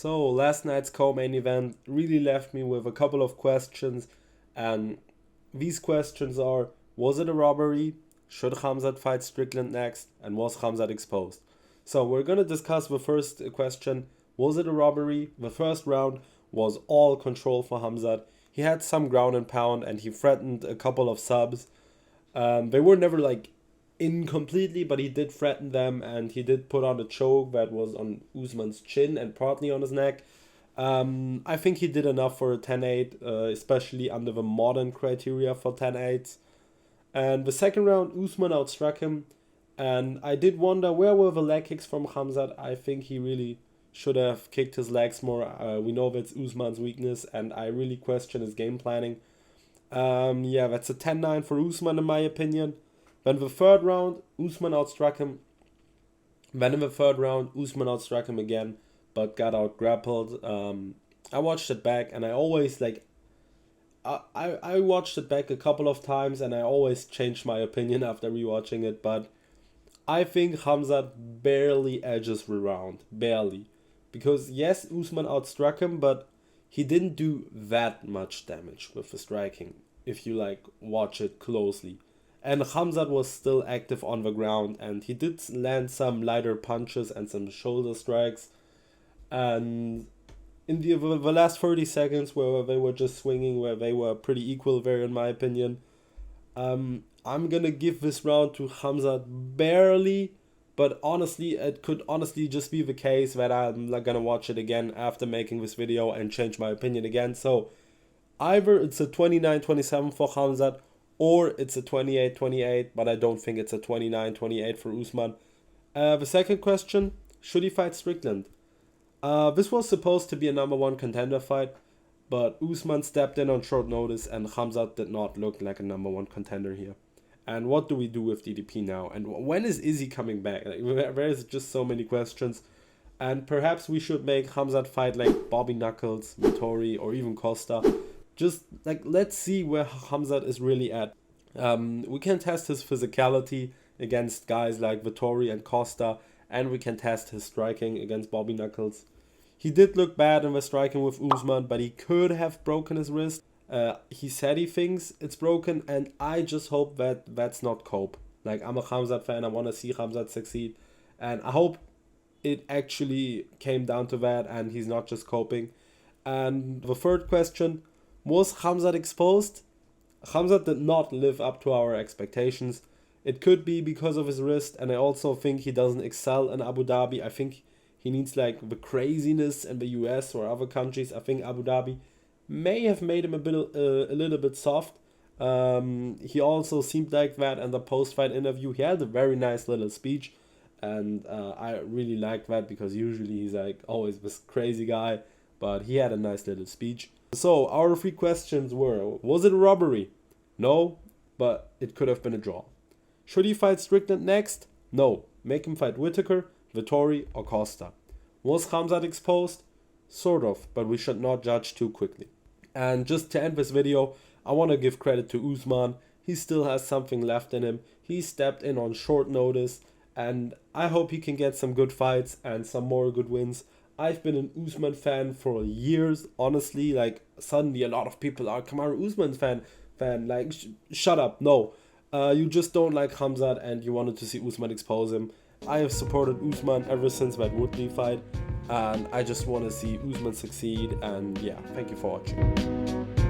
So last night's co-main event really left me with a couple of questions, and these questions are: was it a robbery? Should Khamzat fight Strickland next? And was Khamzat exposed? So we're gonna discuss the first question: was it a robbery? The first round was all control for Khamzat. He had some ground and pound, and he threatened a couple of subs. They were never like in completely, but he did threaten them, and he did put on a choke that was on Usman's chin and partly on his neck. I think he did enough for a 10-8, especially under the modern criteria for 10-8s. And the second round, Usman outstruck him, and I did wonder where were the leg kicks from Khamzat. I think he really should have kicked his legs more. We know that's Usman's weakness, and I really question his game planning. That's a 10-9 for Usman in my opinion. Then the third round, Usman outstruck him. Then in the third round, Usman outstruck him again, but got out grappled. I watched it back, and I always I watched it back a couple of times, and I always changed my opinion after rewatching it. But I think Khamzat barely edges the round, barely, because yes, Usman outstruck him, but he didn't do that much damage with the striking. If you watch it closely. And Khamzat was still active on the ground, and he did land some lighter punches and some shoulder strikes. And in the last 30 seconds where they were just swinging, where they were pretty equal there in my opinion, I'm gonna give this round to Khamzat barely, but honestly, it could honestly just be the case that I'm not gonna watch it again after making this video and change my opinion again. So either it's a 29-27 for Khamzat, or it's a 28-28, but I don't think it's a 29-28 for Usman. The second question, should he fight Strickland? This was supposed to be a number one contender fight, but Usman stepped in on short notice, and Khamzat did not look like a number one contender here. And what do we do with DDP now? And when is Izzy coming back? There's just so many questions. And perhaps we should make Khamzat fight like Bobby Knuckles, Vittori, or even Costa. Just let's see where Khamzat is really at. We can test his physicality against guys like Vittori and Costa, and we can test his striking against Bobby Knuckles. He did look bad in the striking with Usman, but he could have broken his wrist. He said he thinks it's broken, and I just hope that that's not cope. I'm a Khamzat fan, I want to see Khamzat succeed, and I hope it actually came down to that and he's not just coping. And the third question, was Khamzat exposed? Khamzat did not live up to our expectations. It could be because of his wrist, and I also think he doesn't excel in Abu Dhabi. I think he needs the craziness in the US or other countries. I think Abu Dhabi may have made him a little bit soft. He also seemed like that in the post-fight interview. He had a very nice little speech, and I really liked that because usually he's always this crazy guy, but he had a nice little speech. So our three questions were: was it a robbery? No, but it could have been a draw. Should he fight Strickland next? No, make him fight Whittaker, Vittori, or Costa. Was Khamzat exposed? Sort of, but we should not judge too quickly. And just to end this video, I want to give credit to Usman. He still has something left in him. He stepped in on short notice, and I hope he can get some good fights and some more good wins. I've been an Usman fan for years, honestly. Suddenly a lot of people are Kamaru Usman fan. Shut up, no. You just don't like Khamzat and you wanted to see Usman expose him. I have supported Usman ever since that Woodley fight, and I just want to see Usman succeed. And yeah, thank you for watching.